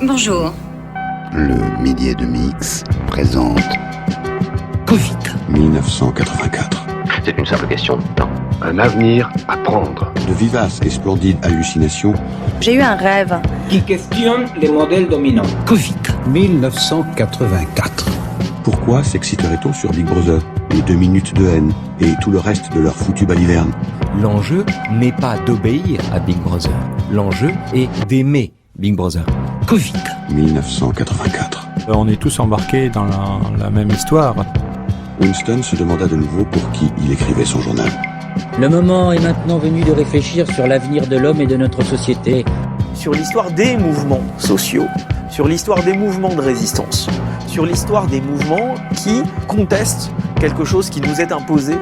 Bonjour. Le Millier de Mix présente Covid 1984. C'est une simple question de temps. Un avenir à prendre. de vivaces et splendides hallucinations. J'ai eu un rêve qui questionne les modèles dominants. Covid 1984. Pourquoi s'exciterait-on sur Big Brother? Les 2 minutes de haine et tout le reste de leur foutu baliverne. L'enjeu n'est pas d'obéir à Big Brother. L'enjeu est d'aimer Big Brother. Covid 1984. On est tous embarqués dans la même histoire. Winston se demanda de nouveau pour qui il écrivait son journal. Le moment est maintenant venu de réfléchir sur l'avenir de l'homme et de notre société. Sur l'histoire des mouvements sociaux, sur l'histoire des mouvements de résistance, sur l'histoire des mouvements qui contestent quelque chose qui nous est imposé.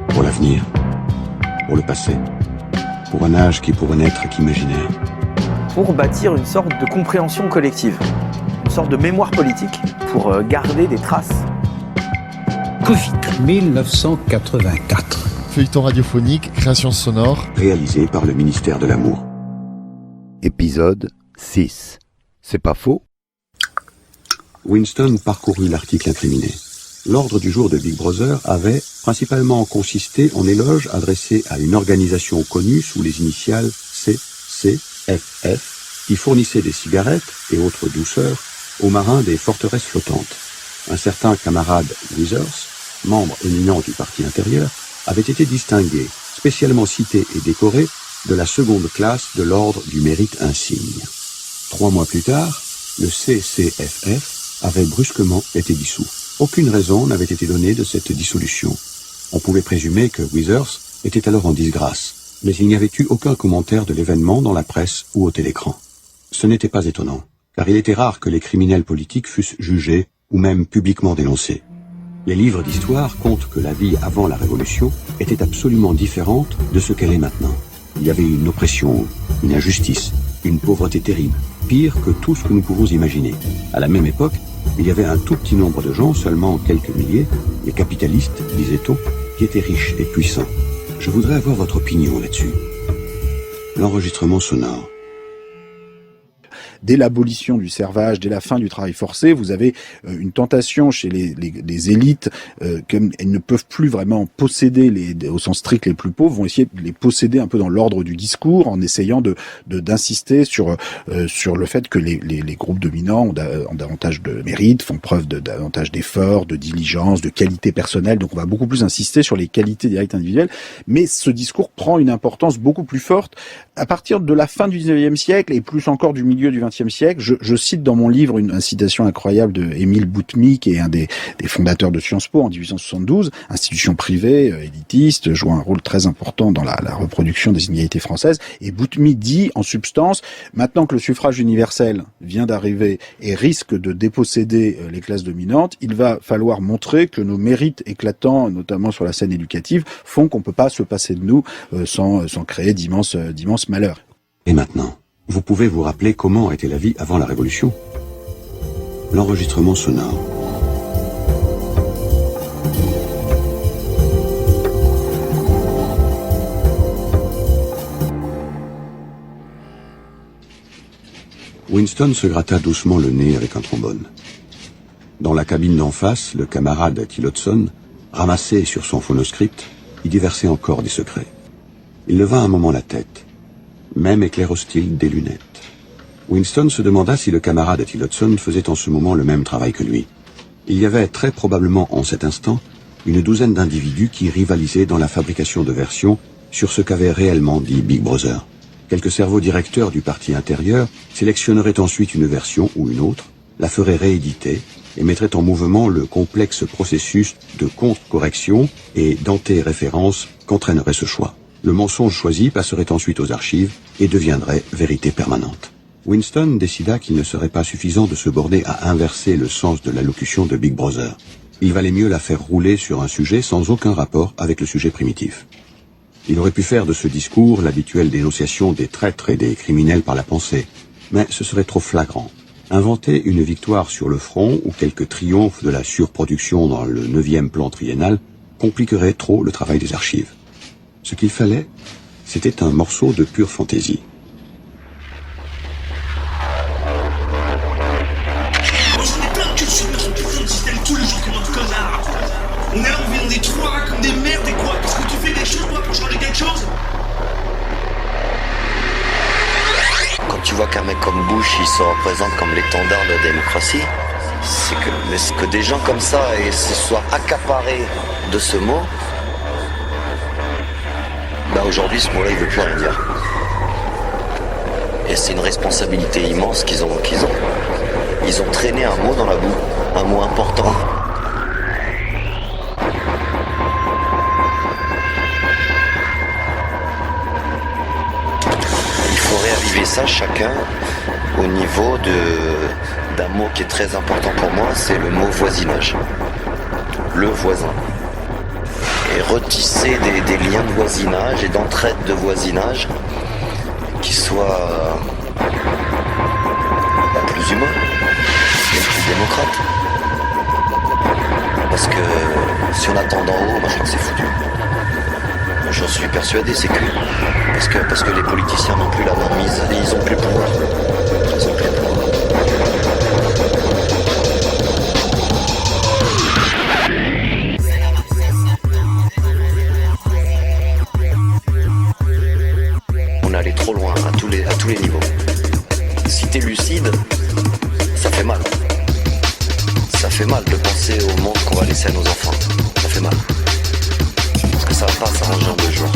Pour l'avenir, pour le passé, pour un âge qui pourrait n'être qu'imaginaire. Pour bâtir une sorte de compréhension collective, une sorte de mémoire politique pour garder des traces. Covid 1984. Feuilleton radiophonique, création sonore. Réalisé par le ministère de l'Amour. Épisode 6. C'est pas faux? Winston parcourut l'article incriminé. L'ordre du jour de Big Brother avait principalement consisté en éloges adressés à une organisation connue sous les initiales CCFF, qui fournissait des cigarettes et autres douceurs aux marins des forteresses flottantes. Un certain camarade Withers, membre éminent du parti intérieur, avait été distingué, spécialement cité et décoré, de la seconde classe de l'ordre du mérite insigne. 3 mois plus tard, le CCFF avait brusquement été dissous. Aucune raison n'avait été donnée de cette dissolution. On pouvait présumer que Withers était alors en disgrâce, mais il n'y avait eu aucun commentaire de l'événement dans la presse ou au télécran. Ce n'était pas étonnant, car il était rare que les criminels politiques fussent jugés ou même publiquement dénoncés. Les livres d'histoire comptent que la vie avant la Révolution était absolument différente de ce qu'elle est maintenant. Il y avait une oppression, une injustice, une pauvreté terrible, pire que tout ce que nous pouvons imaginer. À la même époque, il y avait un tout petit nombre de gens, seulement quelques milliers, les capitalistes, disait-on, qui étaient riches et puissants. Je voudrais avoir votre opinion là-dessus. L'enregistrement sonore. Dès l'abolition du servage, dès la fin du travail forcé, vous avez une tentation chez les élites, comme elles ne peuvent plus vraiment posséder au sens strict les plus pauvres, vont essayer de les posséder un peu dans l'ordre du discours, en essayant d'insister sur le fait que les groupes dominants ont davantage de mérite, font preuve de davantage d'efforts, de diligence, de qualité personnelle. Donc on va beaucoup plus insister sur les qualités directes individuelles. Mais ce discours prend une importance beaucoup plus forte à partir de la fin du 19e siècle et plus encore du milieu du 20e siècle. Je cite dans mon livre une citation incroyable de Émile Boutmy, qui est un des fondateurs de Sciences Po en 1872, institution privée, élitiste, jouant un rôle très important dans la reproduction des inégalités françaises. Et Boutmy dit, en substance, maintenant que le suffrage universel vient d'arriver et risque de déposséder les classes dominantes, il va falloir montrer que nos mérites éclatants, notamment sur la scène éducative, font qu'on peut pas se passer de nous sans créer d'immenses malheurs. Et maintenant, vous pouvez vous rappeler comment était la vie avant la Révolution? L'enregistrement sonore. Winston se gratta doucement le nez avec un trombone. Dans la cabine d'en face, le camarade Tillotson, ramassé sur son phonoscript, y déversait encore des secrets. Il leva un moment la tête. Même éclairot-il des lunettes. Winston se demanda si le camarade Tillotson faisait en ce moment le même travail que lui. Il y avait très probablement en cet instant une douzaine d'individus qui rivalisaient dans la fabrication de versions sur ce qu'avait réellement dit Big Brother. Quelques cerveaux directeurs du parti intérieur sélectionneraient ensuite une version ou une autre, la feraient rééditer et mettraient en mouvement le complexe processus de contre-correction et d'anté-référence qu'entraînerait ce choix. Le mensonge choisi passerait ensuite aux archives et deviendrait vérité permanente. Winston décida qu'il ne serait pas suffisant de se borner à inverser le sens de l'allocution de Big Brother. Il valait mieux la faire rouler sur un sujet sans aucun rapport avec le sujet primitif. Il aurait pu faire de ce discours l'habituelle dénonciation des traîtres et des criminels par la pensée, mais ce serait trop flagrant. Inventer une victoire sur le front ou quelques triomphes de la surproduction dans le 9e plan triennal compliquerait trop le travail des archives. Ce qu'il fallait, c'était un morceau de pure fantaisie. vois qu'un mec comme Bush, il se représente comme l'étendard de la démocratie, c'est que des gens comme ça se soient accaparés de ce mot, bah aujourd'hui ce mot-là il veut plus rien dire. Et c'est une responsabilité immense qu'ils ont. Ils ont traîné un mot dans la boue, un mot important. Il faut réaviver ça chacun au niveau d'un mot qui est très important pour moi, c'est le mot voisinage. Le voisin. Et retisser des liens de voisinage et d'entraide de voisinage qui soient plus humains et plus démocrates. Parce que si on attend d'en haut, moi je crois que c'est foutu. J'en suis persuadé, c'est que parce que les politiciens n'ont plus la main mise et ils ont plus le pouvoir. Ils ont plus le pouvoir. On est allé trop loin à tous les niveaux. Si t'es lucide, ça fait mal. Ça fait mal de penser au monde qu'on va laisser à nos enfants. Ça fait mal. Parce que ça va pas s'arranger en 2 jours.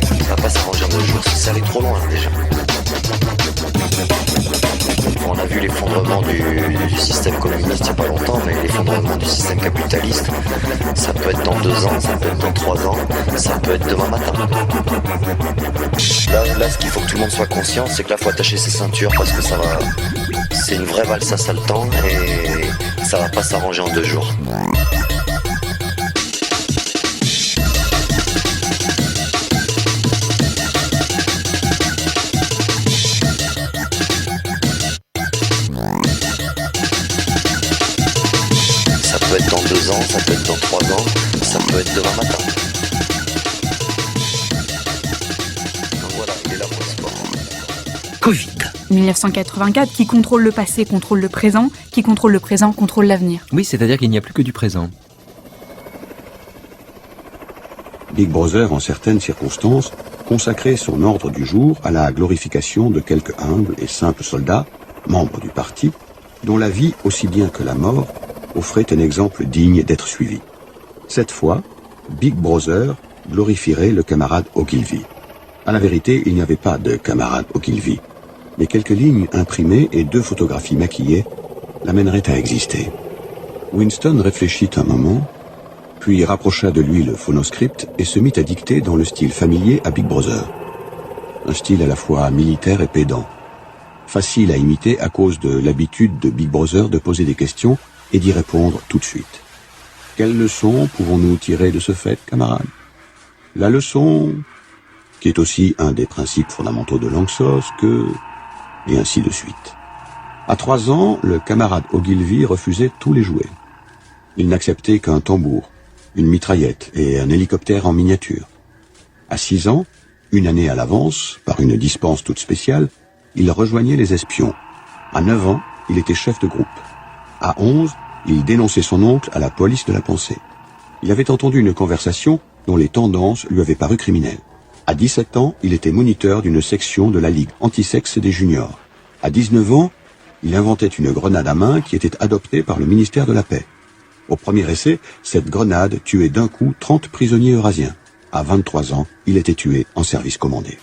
Ça va pas s'arranger en 2 jours. C'est allé trop loin déjà. On a vu l'effondrement du système communiste il n'y a pas longtemps, mais l'effondrement du système capitaliste, ça peut être dans 2 ans, ça peut être dans 3 ans, ça peut être demain matin. Là, ce qu'il faut que tout le monde soit conscient, c'est que là, il faut attacher ses ceintures parce que c'est une vraie valse à sale-temps et ça va pas s'arranger en 2 jours. Ça peut être dans 2 ans, ça peut être dans 3 ans, ça peut être demain matin. Donc voilà, il est là pour le sport. Covid. 1984, qui contrôle le passé, contrôle le présent, qui contrôle le présent, contrôle l'avenir. Oui, c'est-à-dire qu'il n'y a plus que du présent. Big Brother, en certaines circonstances, consacrait son ordre du jour à la glorification de quelques humbles et simples soldats, membres du parti, dont la vie, aussi bien que la mort, offrait un exemple digne d'être suivi. Cette fois, Big Brother glorifierait le camarade Ogilvy. À la vérité, il n'y avait pas de camarade Ogilvy, mais quelques lignes imprimées et 2 photographies maquillées l'amèneraient à exister. Winston réfléchit un moment, puis rapprocha de lui le phonoscript et se mit à dicter dans le style familier à Big Brother. Un style à la fois militaire et pédant. Facile à imiter à cause de l'habitude de Big Brother de poser des questions et d'y répondre tout de suite. Quelle leçon pouvons-nous tirer de ce fait, camarades? La leçon, qui est aussi un des principes fondamentaux de Langsos, que... et ainsi de suite. À 3 ans, le camarade Ogilvy refusait tous les jouets. Il n'acceptait qu'un tambour, une mitraillette et un hélicoptère en miniature. À 6 ans, une année à l'avance, par une dispense toute spéciale, il rejoignait les espions. À 9 ans, il était chef de groupe. À 11, il dénonçait son oncle à la police de la pensée. Il avait entendu une conversation dont les tendances lui avaient paru criminelles. À 17 ans, il était moniteur d'une section de la Ligue anti-sexe des juniors. À 19 ans, il inventait une grenade à main qui était adoptée par le ministère de la Paix. Au premier essai, cette grenade tuait d'un coup 30 prisonniers eurasiens. À 23 ans, il était tué en service commandé.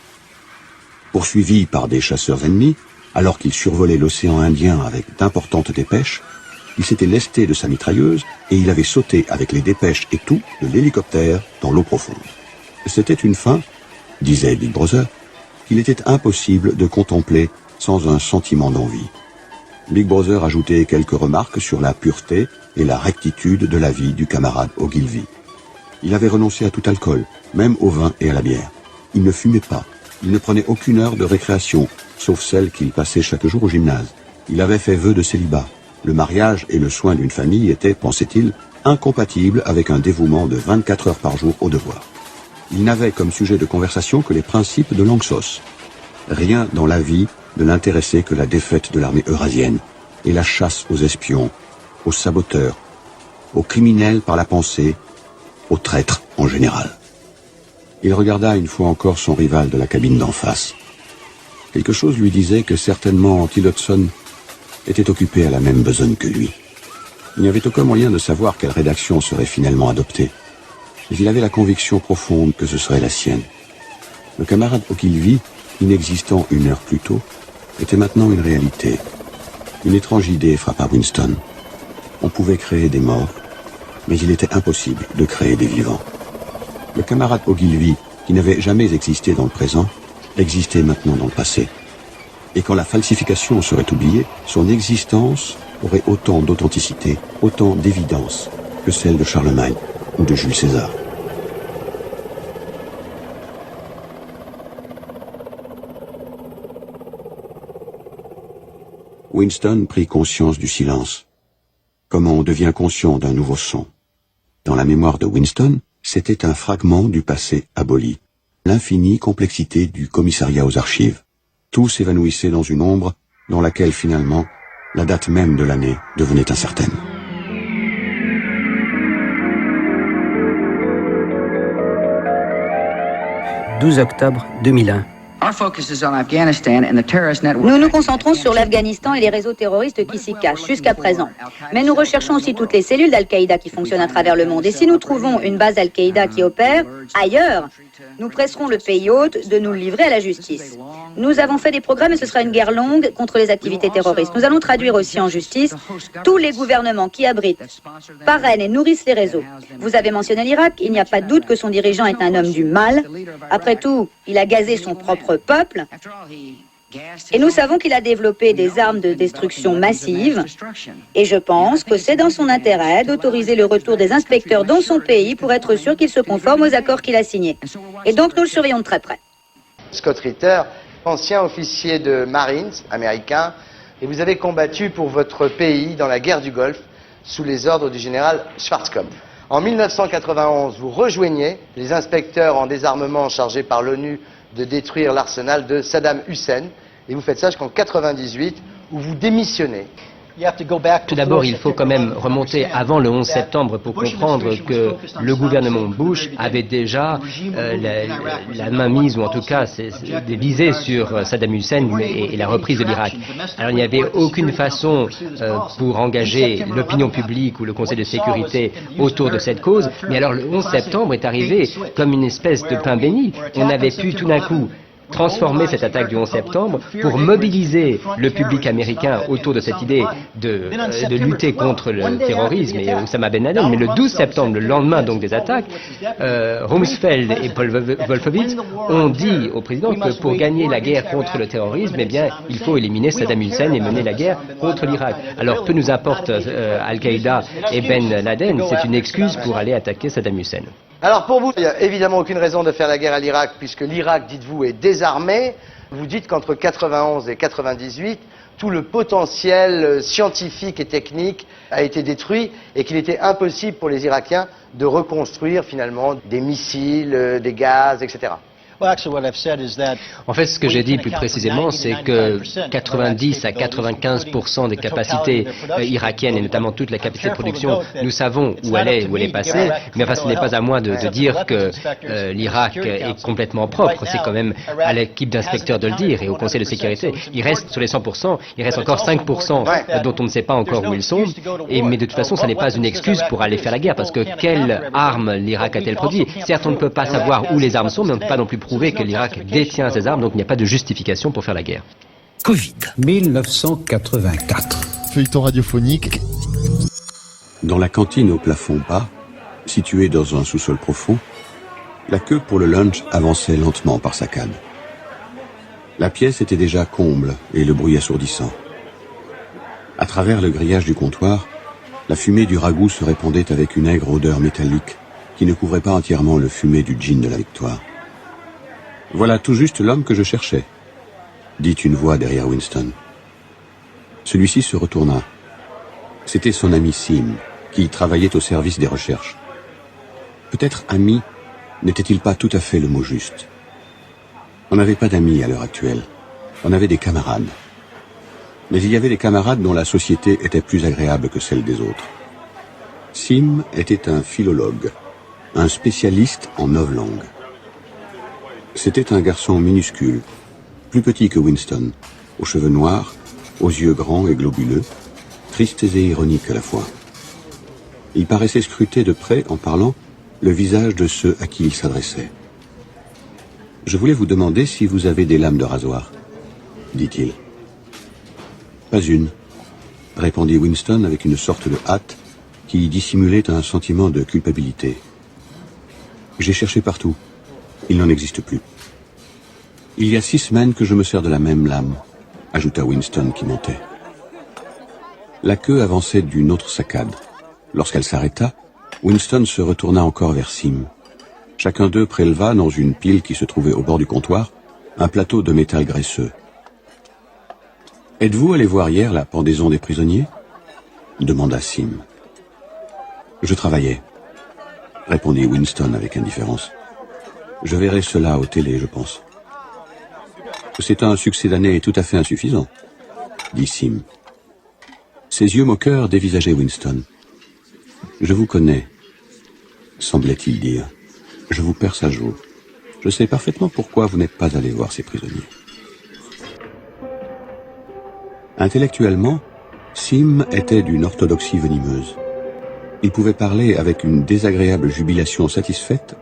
Poursuivi par des chasseurs ennemis, alors qu'il survolait l'océan Indien avec d'importantes dépêches, il s'était lesté de sa mitrailleuse et il avait sauté avec les dépêches et tout de l'hélicoptère dans l'eau profonde. C'était une fin, disait Big Brother, qu'il était impossible de contempler sans un sentiment d'envie. Big Brother ajoutait quelques remarques sur la pureté et la rectitude de la vie du camarade Ogilvy. Il avait renoncé à tout alcool, même au vin et à la bière. Il ne fumait pas. Il ne prenait aucune heure de récréation, sauf celle qu'il passait chaque jour au gymnase. Il avait fait vœu de célibat. Le mariage et le soin d'une famille étaient, pensait-il, incompatibles avec un dévouement de 24 heures par jour au devoir. Il n'avait comme sujet de conversation que les principes de Langsos. Rien dans la vie ne l'intéressait que la défaite de l'armée eurasienne et la chasse aux espions, aux saboteurs, aux criminels par la pensée, aux traîtres en général. Il regarda une fois encore son rival de la cabine d'en face. Quelque chose lui disait que certainement Tillotson était occupé à la même besogne que lui. Il n'y avait aucun moyen de savoir quelle rédaction serait finalement adoptée. Mais il avait la conviction profonde que ce serait la sienne. Le camarade Ogilvy, inexistant une heure plus tôt, était maintenant une réalité. Une étrange idée frappa Winston. On pouvait créer des morts, mais il était impossible de créer des vivants. Le camarade Ogilvy, qui n'avait jamais existé dans le présent, existait maintenant dans le passé. Et quand la falsification serait oubliée, son existence aurait autant d'authenticité, autant d'évidence que celle de Charlemagne ou de Jules César. Winston prit conscience du silence. Comment on devient conscient d'un nouveau son? Dans la mémoire de Winston, c'était un fragment du passé aboli, l'infinie complexité du commissariat aux archives. Tout s'évanouissait dans une ombre dans laquelle finalement la date même de l'année devenait incertaine. « 12 octobre 2001. Nous nous concentrons sur l'Afghanistan et les réseaux terroristes qui s'y cachent jusqu'à présent. Mais nous recherchons aussi toutes les cellules d'Al-Qaïda qui fonctionnent à travers le monde. Et si nous trouvons une base Al-Qaïda qui opère ailleurs, nous presserons le pays hôte de nous livrer à la justice. Nous avons fait des progrès, mais ce sera une guerre longue contre les activités terroristes. Nous allons traduire aussi en justice tous les gouvernements qui abritent, parrainent et nourrissent les réseaux. Vous avez mentionné l'Irak, il n'y a pas de doute que son dirigeant est un homme du mal. Après tout, il a gazé son propre peuple. Et nous savons qu'il a développé des armes de destruction massive. Et je pense que c'est dans son intérêt d'autoriser le retour des inspecteurs dans son pays pour être sûr qu'il se conforme aux accords qu'il a signés. Et donc nous le surveillons de très près. Scott Ritter, ancien officier de Marines américain, et vous avez combattu pour votre pays dans la guerre du Golfe sous les ordres du général Schwarzkopf. En 1991, vous rejoignez les inspecteurs en désarmement chargés par l'ONU de détruire l'arsenal de Saddam Hussein, et vous faites ça jusqu'en 1998, où vous démissionnez. Tout d'abord, il faut quand même remonter avant le 11 septembre pour comprendre que le gouvernement Bush avait déjà la main mise, ou en tout cas des visées sur Saddam Hussein et la reprise de l'Irak. Alors il n'y avait aucune façon pour engager l'opinion publique ou le Conseil de sécurité autour de cette cause, mais alors le 11 septembre est arrivé comme une espèce de pain béni. On avait pu tout d'un coup transformer cette attaque du 11 septembre pour mobiliser le public américain autour de cette idée de lutter contre le terrorisme et Osama Ben Laden. Mais le 12 septembre, le lendemain donc des attaques, Rumsfeld et Paul Wolfowitz ont dit au président que pour gagner la guerre contre le terrorisme, eh bien, il faut éliminer Saddam Hussein et mener la guerre contre l'Irak. Alors peu nous importe Al-Qaïda et Ben Laden, c'est une excuse pour aller attaquer Saddam Hussein. Alors pour vous, il n'y a évidemment aucune raison de faire la guerre à l'Irak, puisque l'Irak, dites-vous, est désarmé. Vous dites qu'entre 91 et 98, tout le potentiel scientifique et technique a été détruit et qu'il était impossible pour les Irakiens de reconstruire finalement des missiles, des gaz, etc. En fait, ce que j'ai dit plus précisément, c'est que 90 à 95% des capacités irakiennes, et notamment toute la capacité de production, nous savons où elle est passée, mais enfin, ce n'est pas à moi de dire que l'Irak est complètement propre. C'est quand même à l'équipe d'inspecteurs de le dire et au Conseil de sécurité. Il reste sur les 100%, il reste encore 5% dont on ne sait pas encore où ils sont, mais de toute façon, ça n'est pas une excuse pour aller faire la guerre, parce que quelles armes l'Irak a-t-elle produit? Certes, on ne peut pas savoir où les armes sont, mais on ne peut pas non plus prouver que l'Irak détient ces armes, donc il n'y a pas de justification pour faire la guerre. Covid. 1984. Feuilleton radiophonique. Dans la cantine au plafond bas, située dans un sous-sol profond, la queue pour le lunch avançait lentement par saccades. La pièce était déjà comble et le bruit assourdissant. À travers le grillage du comptoir, la fumée du ragoût se répandait avec une aigre odeur métallique qui ne couvrait pas entièrement le fumet du gin de la victoire. « Voilà tout juste l'homme que je cherchais », dit une voix derrière Winston. Celui-ci se retourna. C'était son ami Sim, qui travaillait au service des recherches. Peut-être ami n'était-il pas tout à fait le mot juste. On n'avait pas d'amis à l'heure actuelle. On avait des camarades. Mais il y avait des camarades dont la société était plus agréable que celle des autres. Sim était un philologue, un spécialiste en novlangues. C'était un garçon minuscule, plus petit que Winston, aux cheveux noirs, aux yeux grands et globuleux, tristes et ironiques à la fois. Il paraissait scruter de près, en parlant, le visage de ceux à qui il s'adressait. « Je voulais vous demander si vous avez des lames de rasoir, » dit-il. « Pas une, » répondit Winston avec une sorte de hâte qui dissimulait un sentiment de culpabilité. « J'ai cherché partout. Il n'en existe plus. » « Il y a 6 semaines que je me sers de la même lame, » ajouta Winston qui montait. La queue avançait d'une autre saccade. Lorsqu'elle s'arrêta, Winston se retourna encore vers Sim. Chacun d'eux préleva dans une pile qui se trouvait au bord du comptoir un plateau de métal graisseux. « Êtes-vous allé voir hier la pendaison des prisonniers ?» demanda Sim. « Je travaillais, » répondit Winston avec indifférence. « Je verrai cela au télé, je pense. » « C'est un succès d'année tout à fait insuffisant, » dit Sim. Ses yeux moqueurs dévisageaient Winston. « Je vous connais, » semblait-il dire. « Je vous perce à jour. Je sais parfaitement pourquoi vous n'êtes pas allé voir ces prisonniers. » Intellectuellement, Sim était d'une orthodoxie venimeuse. Il pouvait parler avec une désagréable jubilation satisfaite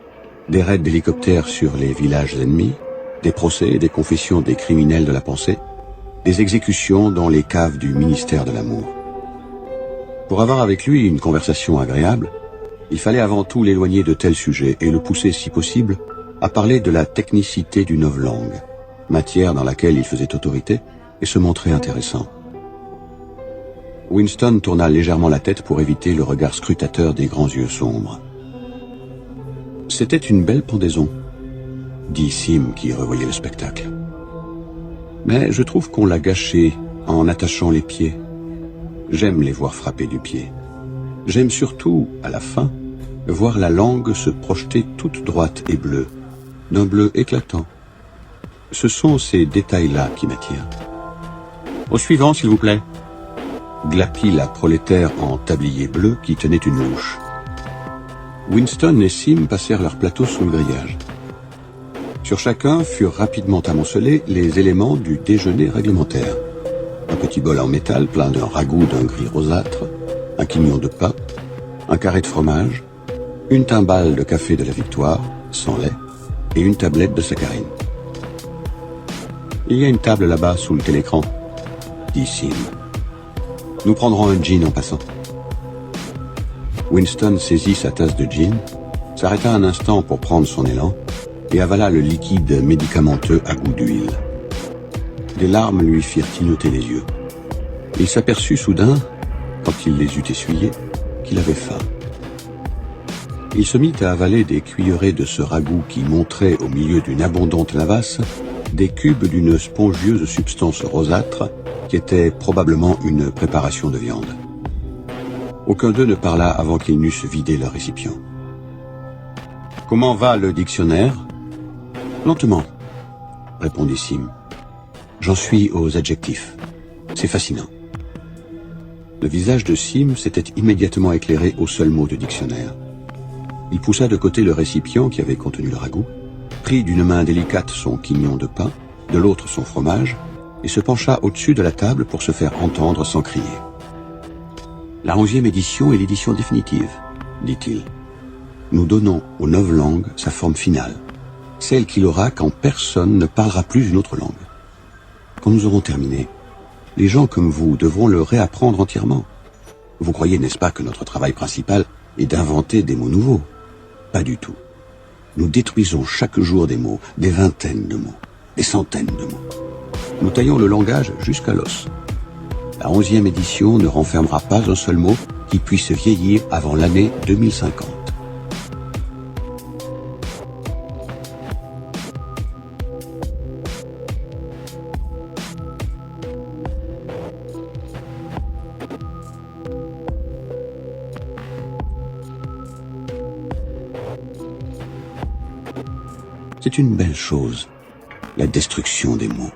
des raids d'hélicoptères sur les villages ennemis, des procès et des confessions des criminels de la pensée, des exécutions dans les caves du ministère de l'amour. Pour avoir avec lui une conversation agréable, il fallait avant tout l'éloigner de tels sujets et le pousser, si possible, à parler de la technicité du novlangue, matière dans laquelle il faisait autorité et se montrait intéressant. Winston tourna légèrement la tête pour éviter le regard scrutateur des grands yeux sombres. « C'était une belle pendaison, » dit Sim qui revoyait le spectacle. « Mais je trouve qu'on l'a gâché en attachant les pieds. J'aime les voir frapper du pied. J'aime surtout, à la fin, voir la langue se projeter toute droite et bleue, d'un bleu éclatant. Ce sont ces détails-là qui m'attirent. Au suivant, s'il vous plaît, » glapit la prolétaire en tablier bleu qui tenait une louche. Winston et Sim passèrent leur plateau sous le grillage. Sur chacun furent rapidement amoncelés les éléments du déjeuner réglementaire. Un petit bol en métal plein d'un ragoût d'un gris rosâtre, un quignon de pain, un carré de fromage, une timbale de café de la Victoire, sans lait, et une tablette de saccharine. « Il y a une table là-bas sous le télécran, » dit Sim. « Nous prendrons un gin en passant. » Winston saisit sa tasse de gin, s'arrêta un instant pour prendre son élan, et avala le liquide médicamenteux à goût d'huile. Des larmes lui firent clignoter les yeux. Il s'aperçut soudain, quand il les eut essuyés, qu'il avait faim. Il se mit à avaler des cuillerées de ce ragoût qui montrait au milieu d'une abondante lavasse des cubes d'une spongieuse substance rosâtre qui était probablement une préparation de viande. Aucun d'eux ne parla avant qu'ils n'eussent vidé leur récipient. « Comment va le dictionnaire ?»« Lentement, » répondit Sim. « J'en suis aux adjectifs. C'est fascinant. » Le visage de Sim s'était immédiatement éclairé au seul mot de dictionnaire. Il poussa de côté le récipient qui avait contenu le ragoût, prit d'une main délicate son quignon de pain, de l'autre son fromage, et se pencha au-dessus de la table pour se faire entendre sans crier. « La 11e édition est l'édition définitive, » dit-il. « Nous donnons aux novlangues sa forme finale, celle qu'il aura quand personne ne parlera plus une autre langue. Quand nous aurons terminé, les gens comme vous devront le réapprendre entièrement. Vous croyez, n'est-ce pas, que notre travail principal est d'inventer des mots nouveaux? Pas du tout. Nous détruisons chaque jour des mots, des vingtaines de mots, des centaines de mots. Nous taillons le langage jusqu'à l'os. La 11e édition ne renfermera pas un seul mot qui puisse vieillir avant l'année 2050. C'est une belle chose, la destruction des mots.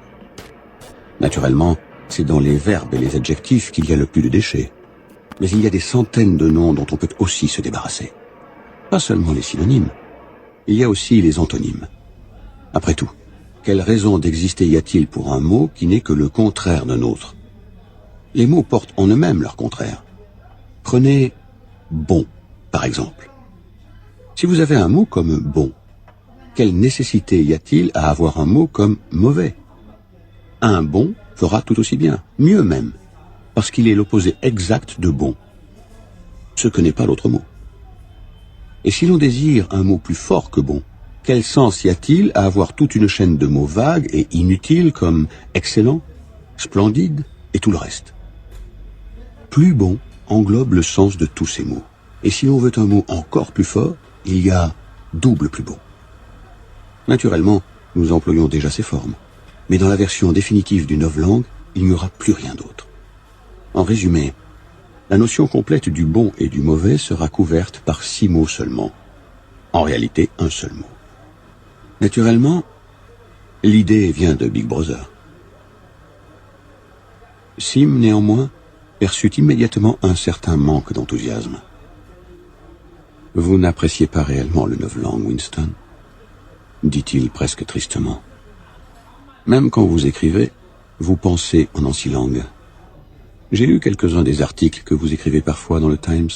Naturellement, c'est dans les verbes et les adjectifs qu'il y a le plus de déchets. Mais il y a des centaines de noms dont on peut aussi se débarrasser. Pas seulement les synonymes, il y a aussi les antonymes. Après tout, Quelle raison d'exister y a-t-il pour un mot qui n'est que le contraire d'un autre? Les mots portent en eux-mêmes leur contraire. Prenez « bon », par exemple. Si vous avez un mot comme « bon », quelle nécessité y a-t-il à avoir un mot comme « mauvais » ? Un bon fera tout aussi bien, mieux même, parce qu'il est l'opposé exact de bon, ce que n'est pas l'autre mot. Et si l'on désire un mot plus fort que bon, quel sens y a-t-il à avoir toute une chaîne de mots vagues et inutiles comme excellent, splendide et tout le reste? Plus bon englobe le sens de tous ces mots. Et si l'on veut un mot encore plus fort, il y a double plus bon. Naturellement, nous employons déjà ces formes. Mais dans la version définitive du novlangue, il n'y aura plus rien d'autre. En résumé, la notion complète du bon et du mauvais sera couverte par 6 mots seulement. En réalité, un seul mot. Naturellement, l'idée vient de Big Brother. Sim, néanmoins, perçut immédiatement un certain manque d'enthousiasme. « Vous n'appréciez pas réellement le novlangue, Winston ?» dit-il presque tristement. « Même quand vous écrivez, vous pensez en ancilangue. J'ai lu quelques-uns des articles que vous écrivez parfois dans le Times.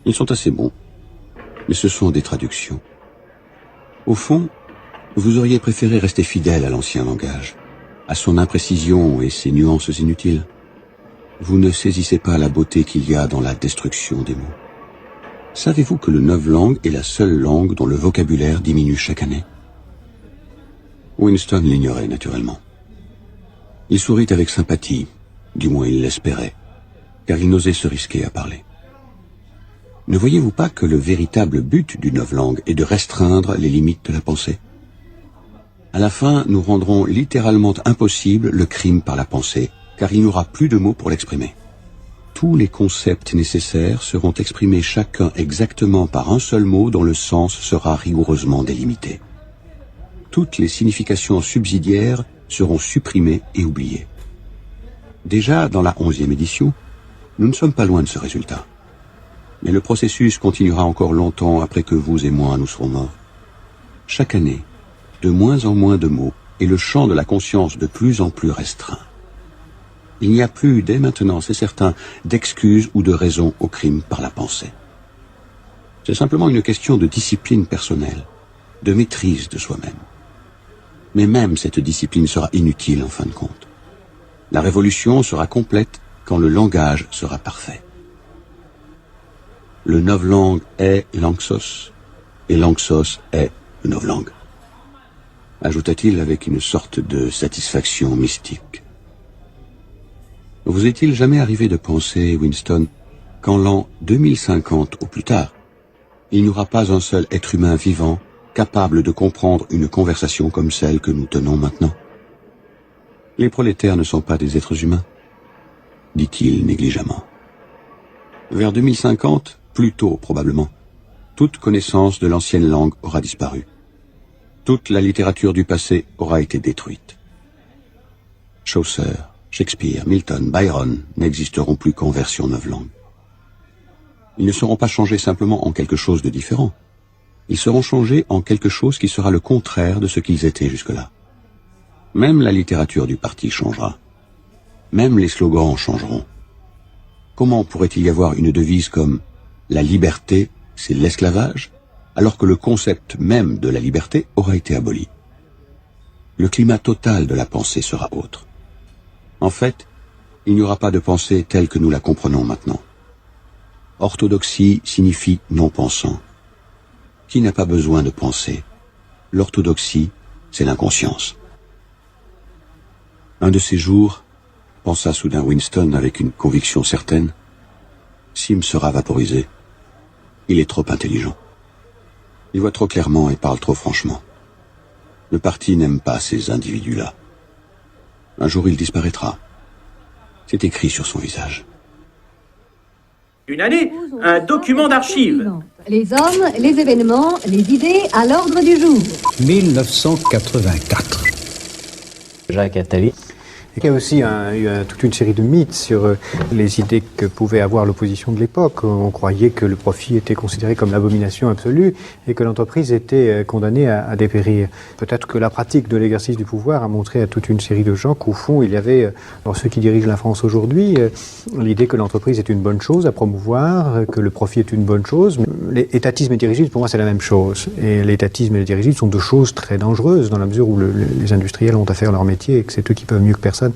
Ils sont assez bons, mais ce sont des traductions. Au fond, vous auriez préféré rester fidèle à l'ancien langage, à son imprécision et ses nuances inutiles. Vous ne saisissez pas la beauté qu'il y a dans la destruction des mots. Savez-vous que le novlangue est la seule langue dont le vocabulaire diminue chaque année? Winston l'ignorait naturellement. Il sourit avec sympathie, du moins il l'espérait, car il n'osait se risquer à parler. Ne voyez-vous pas que le véritable but du novlangue est de restreindre les limites de la pensée? À la fin, nous rendrons littéralement impossible le crime par la pensée, car il n'y aura plus de mots pour l'exprimer. Tous les concepts nécessaires seront exprimés chacun exactement par un seul mot dont le sens sera rigoureusement délimité. Toutes les significations subsidiaires seront supprimées et oubliées. Déjà dans la 11e édition, nous ne sommes pas loin de ce résultat. Mais le processus continuera encore longtemps après que vous et moi nous serons morts. Chaque année, de moins en moins de mots et le champ de la conscience de plus en plus restreint. Il n'y a plus, dès maintenant, c'est certain, d'excuses ou de raisons au crime par la pensée. C'est simplement une question de discipline personnelle, de maîtrise de soi-même. Mais même cette discipline sera inutile en fin de compte. La révolution sera complète quand le langage sera parfait. Le novlangue est l'Anxos, et l'Anxos est le novlangue, ajouta-t-il avec une sorte de satisfaction mystique. Vous est-il jamais arrivé de penser, Winston, qu'en l'an 2050 au plus tard, il n'y aura pas un seul être humain vivant capable de comprendre une conversation comme celle que nous tenons maintenant? Les prolétaires ne sont pas des êtres humains, dit-il négligemment. Vers 2050, plus tôt probablement, toute connaissance de l'ancienne langue aura disparu. Toute la littérature du passé aura été détruite. Chaucer, Shakespeare, Milton, Byron n'existeront plus qu'en version novlangue. Ils ne seront pas changés simplement en quelque chose de différent. Ils seront changés en quelque chose qui sera le contraire de ce qu'ils étaient jusque-là. Même la littérature du parti changera. Même les slogans changeront. Comment pourrait-il y avoir une devise comme « La liberté, c'est l'esclavage » alors que le concept même de la liberté aura été aboli? Le climat total de la pensée sera autre. En fait, il n'y aura pas de pensée telle que nous la comprenons maintenant. Orthodoxie signifie non-pensant. Qui n'a pas besoin de penser? L'orthodoxie, c'est l'inconscience. Un de ces jours, pensa soudain Winston avec une conviction certaine, Sim sera vaporisé. Il est trop intelligent. Il voit trop clairement et parle trop franchement. Le parti n'aime pas ces individus-là. Un jour, il disparaîtra. C'est écrit sur son visage. Une année, un document d'archives. Les hommes, les événements, les idées à l'ordre du jour. 1984. Jacques Attali. Et il y a aussi toute une série de mythes sur les idées que pouvait avoir l'opposition de l'époque. On croyait que le profit était considéré comme l'abomination absolue et que l'entreprise était condamnée à dépérir. Peut-être que la pratique de l'exercice du pouvoir a montré à toute une série de gens qu'au fond, il y avait, dans ceux qui dirigent la France aujourd'hui, l'idée que l'entreprise est une bonne chose à promouvoir, que le profit est une bonne chose. L'étatisme et le dirigisme, pour moi, c'est la même chose. Et l'étatisme et le dirigisme sont deux choses très dangereuses dans la mesure où les industriels ont à faire leur métier et que c'est eux qui peuvent mieux que personne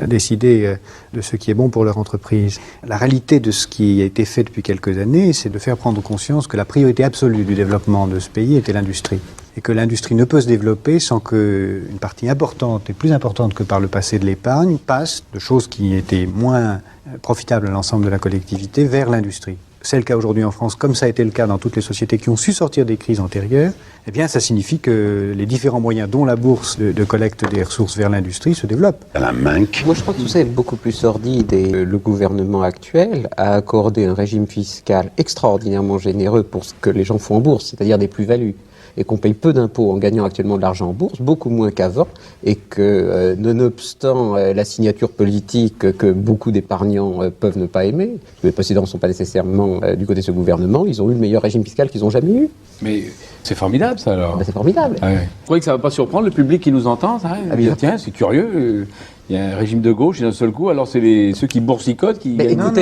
décider de ce qui est bon pour leur entreprise. La réalité de ce qui a été fait depuis quelques années, c'est de faire prendre conscience que la priorité absolue du développement de ce pays était l'industrie. Et que l'industrie ne peut se développer sans qu'une partie importante, et plus importante que par le passé de l'épargne, passe de choses qui étaient moins profitables à l'ensemble de la collectivité vers l'industrie. C'est le cas aujourd'hui en France, comme ça a été le cas dans toutes les sociétés qui ont su sortir des crises antérieures. Eh bien, ça signifie que les différents moyens, dont la bourse de collecte des ressources vers l'industrie, se développent. Moi, je crois que tout ça est beaucoup plus sordide et le gouvernement actuel a accordé un régime fiscal extraordinairement généreux pour ce que les gens font en bourse, c'est-à-dire des plus-values. Et qu'on paye peu d'impôts en gagnant actuellement de l'argent en bourse, beaucoup moins qu'avant, et que, nonobstant la signature politique que beaucoup d'épargnants peuvent ne pas aimer, les précédents ne sont pas nécessairement du côté de ce gouvernement, ils ont eu le meilleur régime fiscal qu'ils ont jamais eu. Mais c'est formidable, ça, alors. C'est formidable. Ah ouais. Vous croyez que ça ne va pas surprendre le public qui nous entend, ça? Tiens, c'est curieux. Il y a un régime de gauche et d'un seul coup, alors c'est ceux qui boursicotent qui... Non.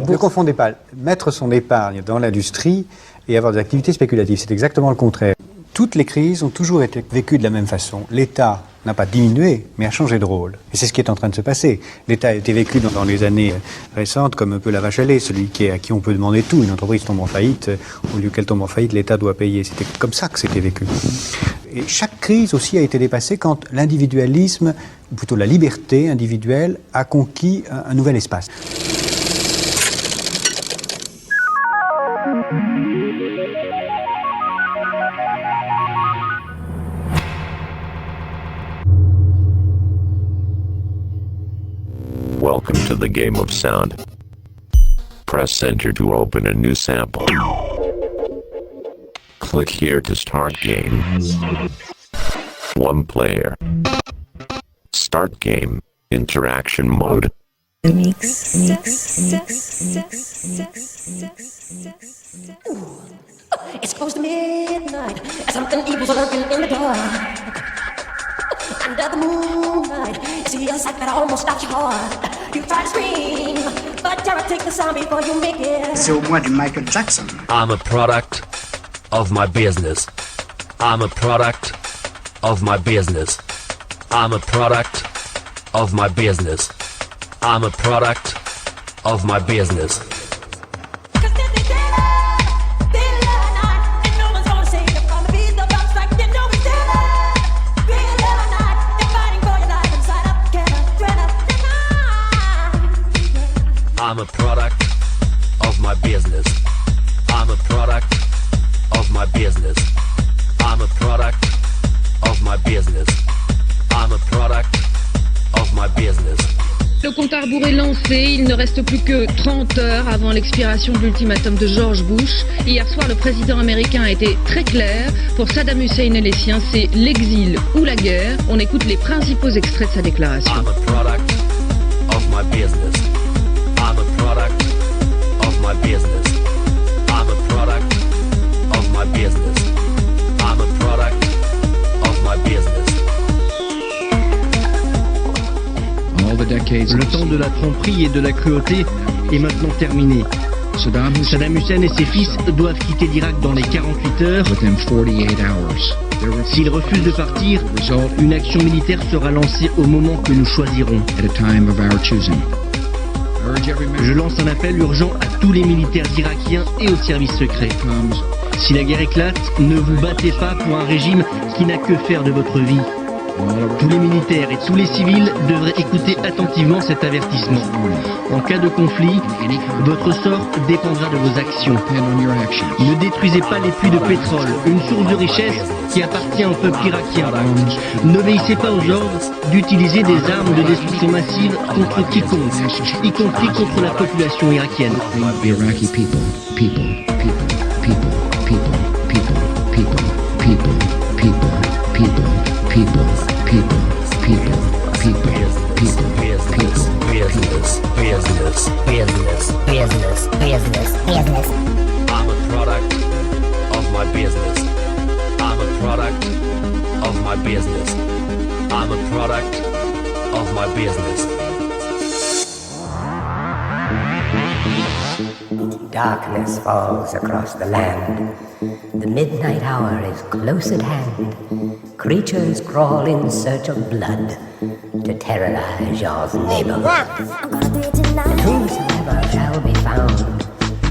Ne confondez pas. Mettre son épargne dans l'industrie et avoir des activités spéculatives, c'est exactement le contraire. Toutes les crises ont toujours été vécues de la même façon. L'État n'a pas diminué, mais a changé de rôle. Et c'est ce qui est en train de se passer. L'État a été vécu dans les années récentes comme un peu la vache à lait, celui à qui on peut demander tout. Une entreprise tombe en faillite, au lieu qu'elle tombe en faillite, l'État doit payer. C'était comme ça que c'était vécu. Et chaque crise aussi a été dépassée quand l'individualisme, ou plutôt la liberté individuelle, a conquis un nouvel espace. Welcome to the game of sound. Press enter to open a new sample. Click here to start game. One player. Start game. Interaction mode. It's close to midnight. Something evil's lurking in the dark. Under the moonlight, see a sight that almost stops your heart. You try to scream, but terror take the sound before you make it. C'est au moins du Michael Jackson. I'm a product of my business. I'm a product of my business. I'm a product of my business. I'm a product of my business. I'm a product of my business. I'm a product of my business. I'm a product of my business. I'm a product of my business. Le compte à rebours est lancé, il ne reste plus que 30 heures avant l'expiration de l'ultimatum de George Bush. Hier soir, le président américain a été très clair. Pour Saddam Hussein et les siens, c'est l'exil ou la guerre. On écoute les principaux extraits de sa déclaration. I'm a product of my business. I'm a product of my business. I'm a product of my business. I'm a product of my business. Le temps de la tromperie et de la cruauté est maintenant terminé. Saddam Hussein et ses fils doivent quitter l'Irak dans les 48 heures. S'ils refusent de partir, une action militaire sera lancée au moment que nous choisirons. Je lance un appel urgent à tous les militaires irakiens et aux services secrets. Si la guerre éclate, ne vous battez pas pour un régime qui n'a que faire de votre vie. Tous les militaires et tous les civils devraient écouter attentivement cet avertissement. En cas de conflit, votre sort dépendra de vos actions. Ne détruisez pas les puits de pétrole, une source de richesse qui appartient au peuple irakien. N'obéissez pas aux ordres d'utiliser des armes de destruction massive contre quiconque, y compris contre la population irakienne. I'm a product of my business. I'm a product of my business. I'm a product of my business. Darkness falls across the land. The midnight hour is close at hand. Creatures crawl in search of blood to terrorize your neighborhood. And whosoever shall be found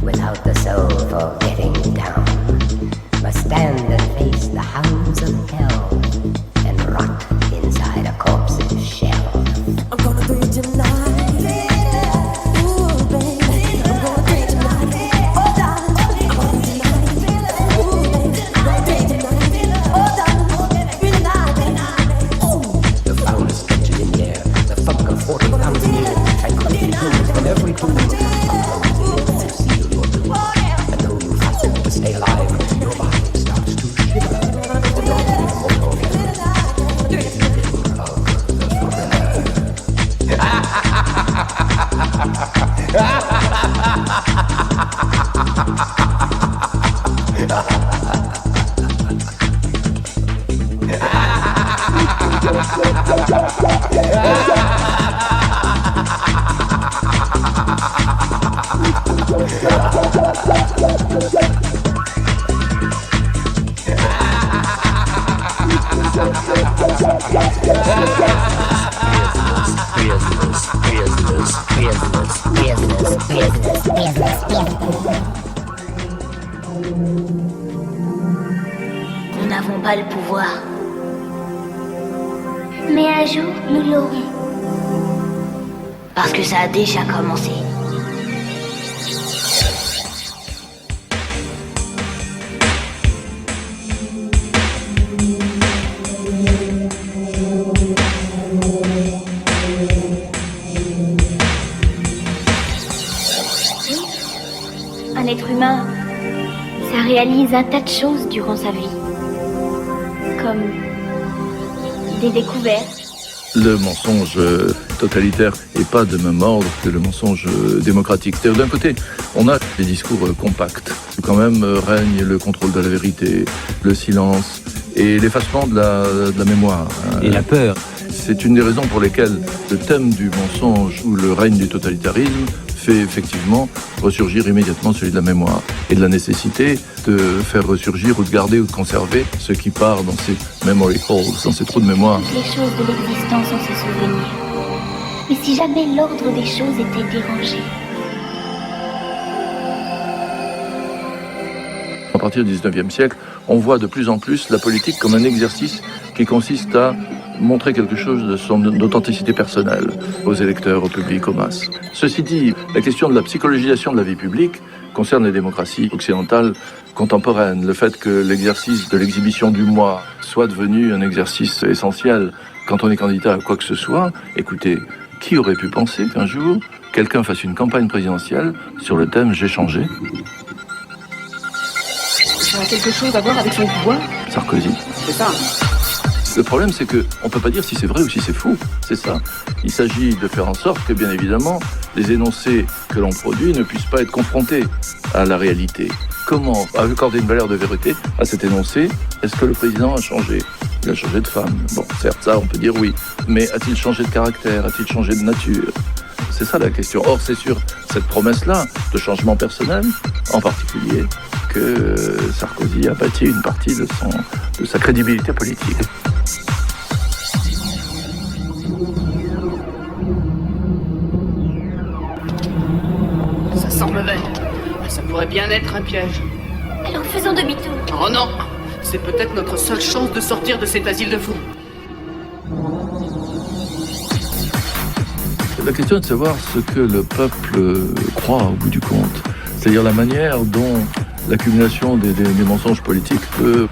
without the soul for getting down must stand and face the hounds of hell and rot inside a corpse's shell. I'm gonna do it tonight. Nous n'avons pas le pouvoir. Mais un jour, nous l'aurons. Parce que ça a déjà commencé. Un être humain, ça réalise un tas de choses durant sa vie. Comme des découvertes. Le mensonge totalitaire n'est pas de même ordre que le mensonge démocratique. C'est-à-dire, d'un côté, on a des discours compacts. Quand même règne le contrôle de la vérité, le silence et l'effacement de la mémoire. Et la peur. C'est une des raisons pour lesquelles le thème du mensonge ou le règne du totalitarisme fait effectivement ressurgir immédiatement celui de la mémoire et de la nécessité de faire ressurgir ou de garder ou de conserver ce qui part dans ces memory holes, dans ces trous de mémoire. Les choses de l'existence ont ses souvenirs. Mais si jamais l'ordre des choses était dérangé. À partir du 19e siècle, on voit de plus en plus la politique comme un exercice qui consiste à montrer quelque chose de son authenticité personnelle aux électeurs, au public, aux masses. Ceci dit, la question de la psychologisation de la vie publique concerne les démocraties occidentales contemporaines. Le fait que l'exercice de l'exhibition du moi soit devenu un exercice essentiel quand on est candidat à quoi que ce soit, écoutez, qui aurait pu penser qu'un jour, quelqu'un fasse une campagne présidentielle sur le thème « J'ai changé » ? Ça a quelque chose à voir avec son pouvoir ? Sarkozy. C'est ça. Le problème, c'est qu'on ne peut pas dire si c'est vrai ou si c'est faux. C'est ça. Il s'agit de faire en sorte que, bien évidemment, les énoncés que l'on produit ne puissent pas être confrontés à la réalité. Comment accorder une valeur de vérité à cet énoncé ? Est-ce que le président a changé ? Il a changé de femme. Bon, certes, ça, on peut dire oui. Mais a-t-il changé de caractère ? A-t-il changé de nature ? C'est ça la question. Or, c'est sur cette promesse-là de changement personnel, en particulier, que Sarkozy a bâti une partie de sa crédibilité politique. Ça sent mauvais. Ça pourrait bien être un piège. Alors faisons demi-tour. Oh non! C'est peut-être notre seule chance de sortir de cet asile de fous. La question est de savoir ce que le peuple croit au bout du compte. C'est-à-dire la manière dont l'accumulation des mensonges politiques peut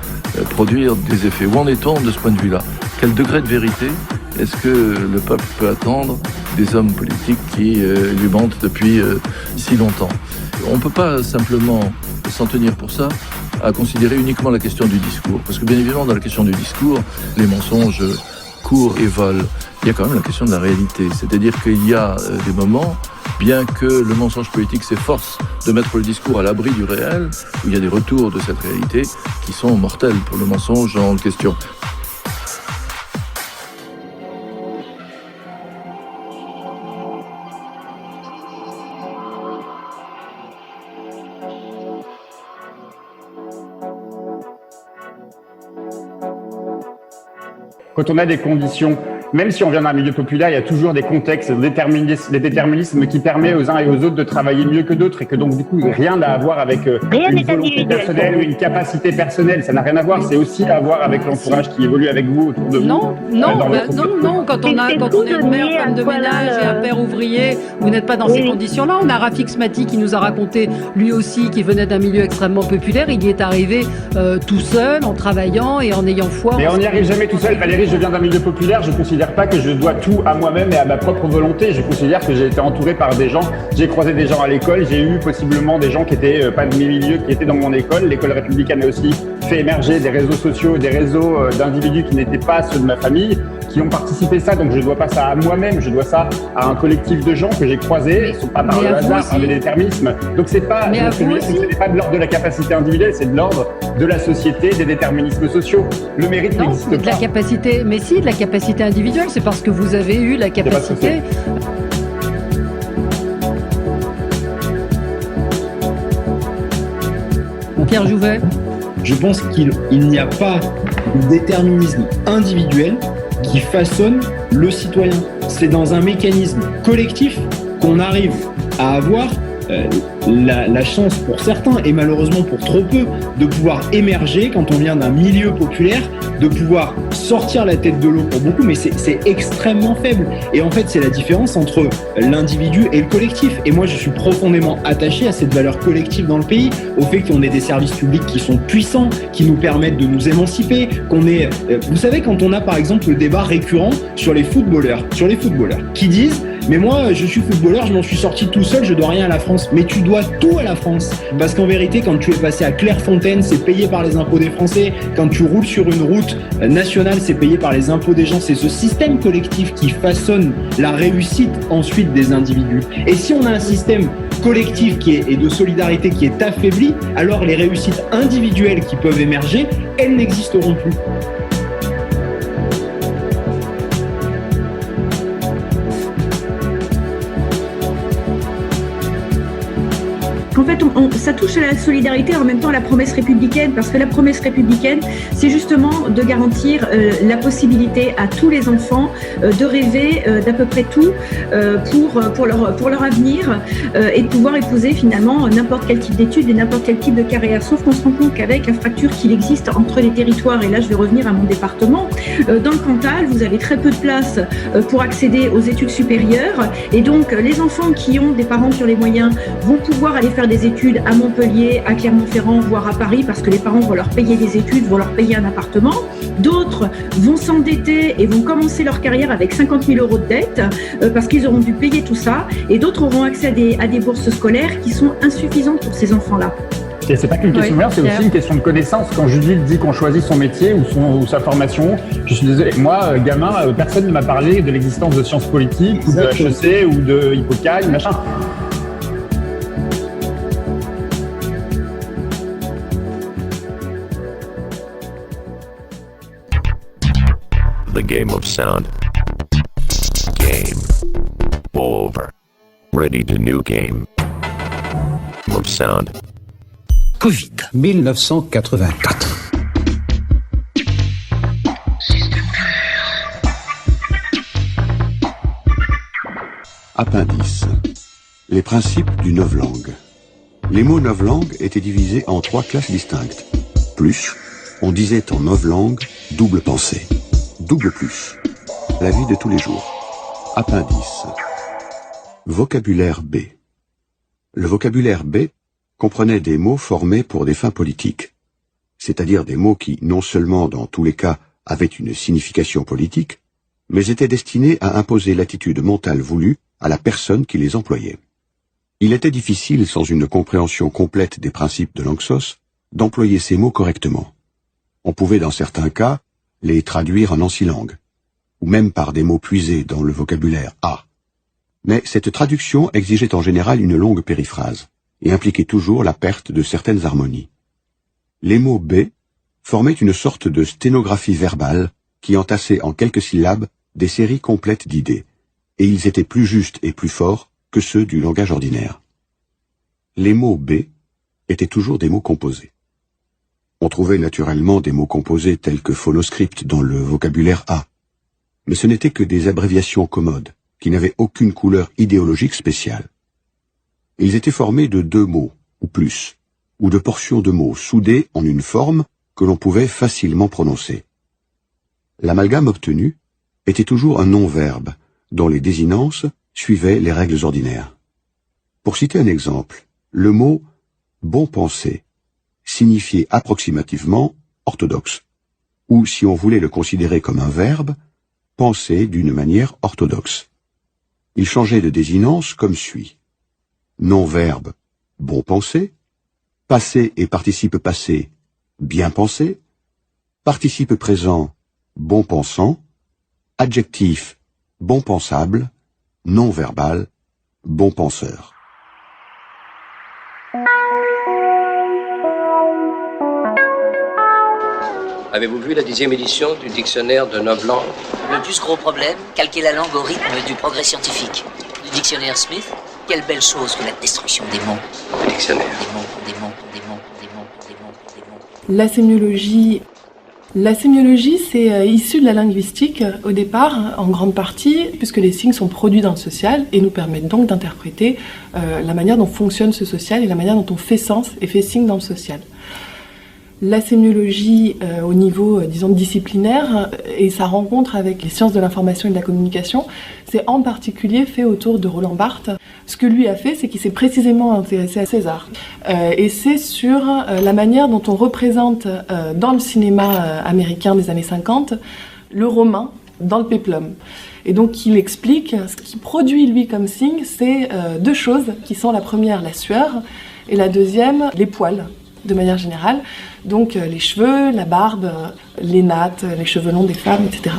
produire des effets. Où en est-on de ce point de vue-là ? Quel degré de vérité est-ce que le peuple peut attendre des hommes politiques qui lui mentent depuis si longtemps ? On ne peut pas simplement s'en tenir pour ça à considérer uniquement la question du discours. Parce que bien évidemment, dans la question du discours, les mensonges court et vole. Il y a quand même la question de la réalité. C'est-à-dire qu'il y a des moments, bien que le mensonge politique s'efforce de mettre le discours à l'abri du réel, où il y a des retours de cette réalité qui sont mortels pour le mensonge en question. Quand on a des conditions, même si on vient d'un milieu populaire, il y a toujours des contextes, des déterminismes qui permettent aux uns et aux autres de travailler mieux que d'autres et que donc du coup rien n'a à voir avec une volonté personnelle ou une capacité personnelle. Ça n'a rien à voir. C'est aussi à voir avec l'entourage qui évolue avec vous autour de vous. Non. Quand on est une mère, femme de ménage et un père ouvrier, vous n'êtes pas dans ces conditions-là. On a Rafik Smati qui nous a raconté, lui aussi, qui venait d'un milieu extrêmement populaire. Il y est arrivé tout seul, en travaillant et en ayant foi. Mais on n'y arrive jamais tout seul. Valérie, je viens d'un milieu populaire. Je considère pas que je dois tout à moi-même et à ma propre volonté. Je considère que j'ai été entouré par des gens. J'ai croisé des gens à l'école. J'ai eu possiblement des gens qui étaient pas de mes milieux, qui étaient dans mon école. L'école républicaine a aussi fait émerger des réseaux sociaux, des réseaux d'individus qui n'étaient pas ceux de ma famille, qui ont participé à ça. Donc je ne dois pas ça à moi-même. Je dois ça à un collectif de gens que j'ai croisés. Ils ne sont pas par le hasard, par le déterminisme. Donc c'est pas, ce n'est pas de l'ordre de la capacité individuelle, c'est de l'ordre de la société, des déterminismes sociaux. Le mérite n'existe pas. De la capacité, mais si, de la capacité individuelle, c'est parce que vous avez eu la capacité. Pierre Jouvet. Je pense qu'il n'y a pas de déterminisme individuel qui façonne le citoyen. C'est dans un mécanisme collectif qu'on arrive à avoir la chance pour certains, et malheureusement pour trop peu, de pouvoir émerger quand on vient d'un milieu populaire, de pouvoir sortir la tête de l'eau pour beaucoup, mais c'est extrêmement faible. Et en fait, c'est la différence entre l'individu et le collectif. Et moi, je suis profondément attaché à cette valeur collective dans le pays, au fait qu'on ait des services publics qui sont puissants, qui nous permettent de nous émanciper, qu'on ait... Vous savez, quand on a par exemple le débat récurrent sur les footballeurs, qui disent « Mais moi, je suis footballeur, je m'en suis sorti tout seul, je dois rien à la France. » Mais tu dois tout à la France. Parce qu'en vérité, quand tu es passé à Clairefontaine, c'est payé par les impôts des Français. Quand tu roules sur une route nationale, c'est payé par les impôts des gens. C'est ce système collectif qui façonne la réussite ensuite des individus. Et si on a un système collectif et de solidarité qui est affaibli, alors les réussites individuelles qui peuvent émerger, elles n'existeront plus. En fait, ça touche à la solidarité et en même temps à la promesse républicaine, parce que la promesse républicaine, c'est justement de garantir la possibilité à tous les enfants de rêver d'à peu près tout pour leur avenir et de pouvoir épouser finalement n'importe quel type d'études et n'importe quel type de carrière. Sauf qu'on se rend compte qu'avec la fracture qu'il existe entre les territoires, et là je vais revenir à mon département, dans le Cantal, vous avez très peu de place pour accéder aux études supérieures, et donc les enfants qui ont des parents qui ont les moyens vont pouvoir aller faire des études à Montpellier, à Clermont-Ferrand, voire à Paris, parce que les parents vont leur payer des études, vont leur payer un appartement. D'autres vont s'endetter et vont commencer leur carrière avec 50 000 euros de dette, parce qu'ils auront dû payer tout ça, et d'autres auront accès à des bourses scolaires qui sont insuffisantes pour ces enfants-là. Et c'est pas qu'une question de merde, c'est aussi une question de connaissance. Quand Judith dit qu'on choisit son métier ou sa formation, je suis désolé, moi, gamin, personne ne m'a parlé de l'existence de sciences politiques, ou de HEC, ou de Hippocagne, machin. The game of sound. Game over. Ready to new game of sound. Covid, 1984. Appendice. Les principes du novlangue. Les mots novlangue étaient divisés en 3 classes distinctes. Plus, on disait en novlangue double pensée. Double plus. La vie de tous les jours. Appendice. Vocabulaire B. Le vocabulaire B comprenait des mots formés pour des fins politiques, c'est-à-dire des mots qui, non seulement dans tous les cas, avaient une signification politique, mais étaient destinés à imposer l'attitude mentale voulue à la personne qui les employait. Il était difficile, sans une compréhension complète des principes de Lanxos, d'employer ces mots correctement. On pouvait, dans certains cas, les traduire en ancilangue. ou même par des mots puisés dans le vocabulaire A. Mais cette traduction exigeait en général une longue périphrase, et impliquait toujours la perte de certaines harmonies. Les mots B formaient une sorte de sténographie verbale qui entassait en quelques syllabes des séries complètes d'idées, et ils étaient plus justes et plus forts que ceux du langage ordinaire. Les mots B étaient toujours des mots composés. On trouvait naturellement des mots composés tels que phonoscript dans le vocabulaire A, mais ce n'étaient que des abréviations commodes, qui n'avaient aucune couleur idéologique spéciale. Ils étaient formés de 2 mots, ou plus, ou de portions de mots soudées en une forme que l'on pouvait facilement prononcer. L'amalgame obtenu était toujours un nom-verbe, dont les désinences suivaient les règles ordinaires. Pour citer un exemple, le mot « bon penser » signifiait approximativement « orthodoxe », ou si on voulait le considérer comme un verbe, « penser d'une manière orthodoxe ». Il changeait de désinence comme suit. Nom-verbe « bon penser », passé et participe passé « bien penser », participe présent « bon pensant », adjectif « bon pensable », non-verbal « bon penseur ». Avez-vous vu la 10e édition du dictionnaire de Novlangue? Le plus gros problème, calquer la langue au rythme du progrès scientifique. Le dictionnaire Smith, quelle belle chose que la destruction des mots. Le dictionnaire. La sémiologie, c'est issu de la linguistique au départ, en grande partie, puisque les signes sont produits dans le social et nous permettent donc d'interpréter la manière dont fonctionne ce social et la manière dont on fait sens et fait signe dans le social. La sémiologie au niveau, disons, disciplinaire et sa rencontre avec les sciences de l'information et de la communication, c'est en particulier fait autour de Roland Barthes. Ce que lui a fait, c'est qu'il s'est précisément intéressé à César. Et c'est sur la manière dont on représente dans le cinéma américain des années 50 le romain dans le péplum. Et donc il explique ce qui produit lui comme signe, c'est 2 choses qui sont la première la sueur et la deuxième les poils de manière générale. Donc les cheveux, la barbe, les nattes, les cheveux longs des femmes, etc.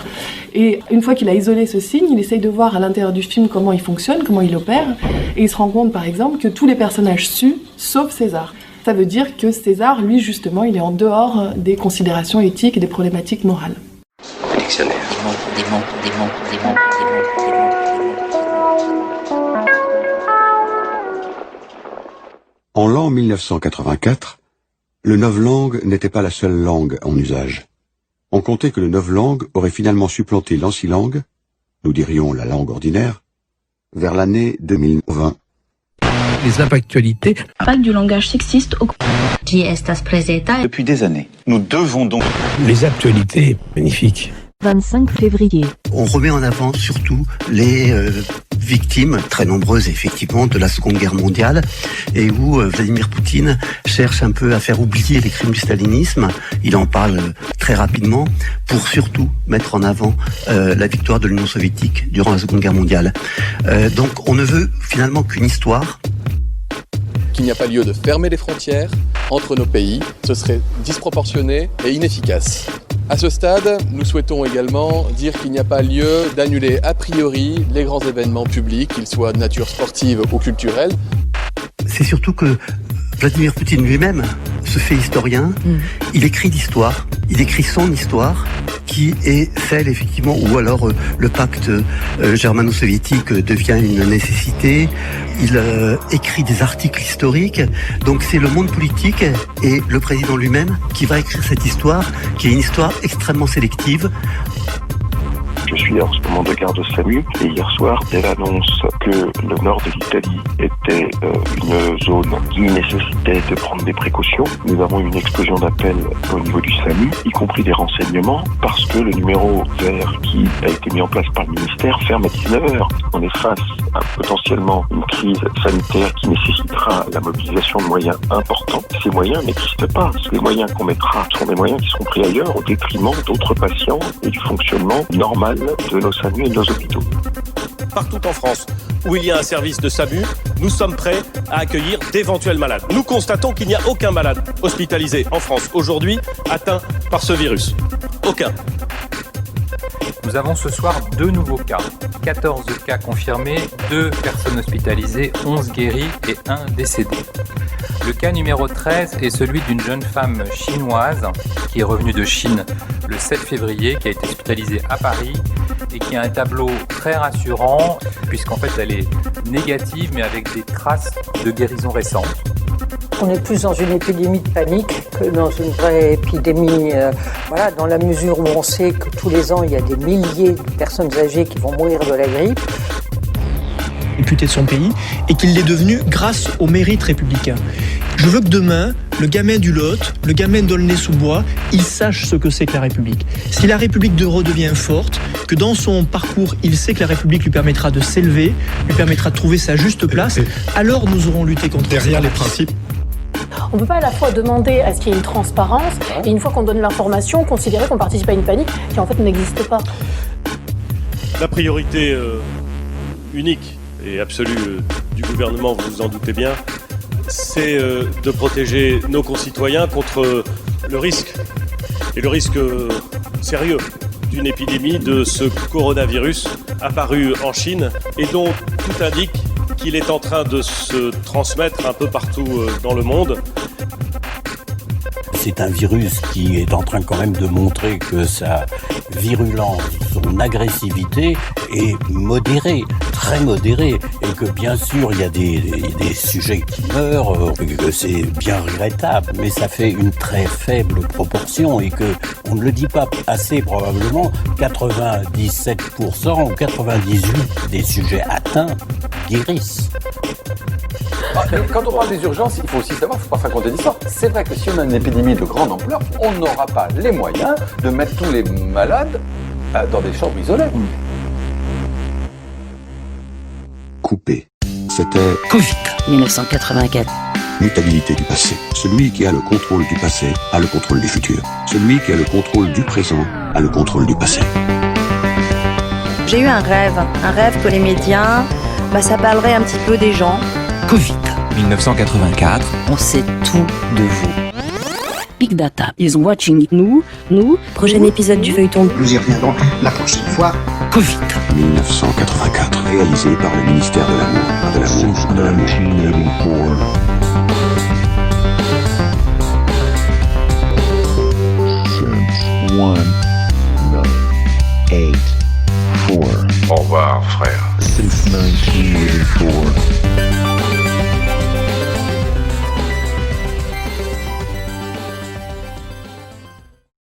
Et une fois qu'il a isolé ce signe, il essaye de voir à l'intérieur du film comment il fonctionne, comment il opère, et il se rend compte par exemple que tous les personnages suent, sauf César. Ça veut dire que César, lui justement, il est en dehors des considérations éthiques et des problématiques morales. Le dictionnaire. En l'an 1984, le novlangue n'était pas la seule langue en usage. On comptait que le novlangue aurait finalement supplanté l'ancilangue, nous dirions la langue ordinaire, vers l'année 2020. Les actualités. Pas du langage sexiste au... Depuis des années, nous devons donc... Les actualités, magnifique. 25 février. On remet en avant surtout les victimes, très nombreuses effectivement, de la Seconde Guerre mondiale, et où Vladimir Poutine cherche un peu à faire oublier les crimes du stalinisme. Il en parle très rapidement pour surtout mettre en avant la victoire de l'Union soviétique durant la Seconde Guerre mondiale. Donc on ne veut finalement qu'une histoire. Qu'il n'y a pas lieu de fermer les frontières entre nos pays, ce serait disproportionné et inefficace. À ce stade, nous souhaitons également dire qu'il n'y a pas lieu d'annuler a priori les grands événements publics, qu'ils soient de nature sportive ou culturelle. C'est surtout que Vladimir Poutine lui-même se fait historien, il écrit l'histoire, il écrit son histoire, qui est celle effectivement où alors le pacte germano-soviétique devient une nécessité. Il écrit des articles historiques, donc c'est le monde politique et le président lui-même qui va écrire cette histoire, qui est une histoire extrêmement sélective. Je suis en ce moment de garde au SAMU et hier soir, dès l'annonce que le nord de l'Italie était une zone qui nécessitait de prendre des précautions, nous avons eu une explosion d'appels au niveau du SAMU, y compris des renseignements, parce que le numéro vert qui a été mis en place par le ministère ferme à 19h. On est face à potentiellement une crise sanitaire qui nécessitera la mobilisation de moyens importants. Ces moyens n'existent pas. Les moyens qu'on mettra sont des moyens qui seront pris ailleurs au détriment d'autres patients et du fonctionnement normal de nos SAMU et de nos hôpitaux. Partout en France où il y a un service de SAMU, nous sommes prêts à accueillir d'éventuels malades. Nous constatons qu'il n'y a aucun malade hospitalisé en France aujourd'hui atteint par ce virus. Aucun. Nous avons ce soir 2 nouveaux cas. 14 cas confirmés, 2 personnes hospitalisées, 11 guéris et 1 décédé. Le cas numéro 13 est celui d'une jeune femme chinoise qui est revenue de Chine le 7 février, qui a été hospitalisée à Paris et qui a un tableau très rassurant puisqu'en fait elle est négative mais avec des traces de guérison récente. On est plus dans une épidémie de panique que dans une vraie épidémie, dans la mesure où on sait que tous les ans il y a des milliers de personnes âgées qui vont mourir de la grippe. Député de son pays, et qu'il l'est devenu grâce au mérite républicain. Je veux que demain, le gamin du Lot, le gamin d'Aulnay-sous-Bois, il sache ce que c'est que la République. Si la République de redevient forte, que dans son parcours, il sait que la République lui permettra de s'élever, lui permettra de trouver sa juste place, alors nous aurons lutté contre derrière les principes. On ne peut pas à la fois demander à ce qu'il y ait une transparence et une fois qu'on donne l'information, considérer qu'on participe à une panique qui en fait n'existe pas. La priorité unique et absolue du gouvernement, vous vous en doutez bien, c'est de protéger nos concitoyens contre le risque, et le risque sérieux d'une épidémie de ce coronavirus apparu en Chine et dont tout indique qu'il est en train de se transmettre un peu partout dans le monde. C'est un virus qui est en train quand même de montrer que sa virulence, son agressivité est modérée, très modérée, et que bien sûr il y a des sujets qui meurent, et que c'est bien regrettable, mais ça fait une très faible proportion et que on ne le dit pas assez probablement, 97% ou 98% des sujets atteints guérissent. Quand on parle des urgences, il faut aussi savoir, il ne faut pas raconter d'histoire. C'est vrai que si on a une épidémie de grande ampleur, on n'aura pas les moyens de mettre tous les malades dans des chambres isolées. Coupé. C'était Covid 1984. Mutabilité du passé. Celui qui a le contrôle du passé a le contrôle du futur. Celui qui a le contrôle du présent a le contrôle du passé. J'ai eu un rêve que les médias, ça parlerait un petit peu des gens. Covid 1984. On sait tout de vous. Big Data is watching nous. Prochain épisode du feuilleton. Nous y reviendrons la prochaine fois. Covid 1984, réalisé par le ministère de l'Amour. De l'amour, de l'amour. Au revoir, frère. Since 1984.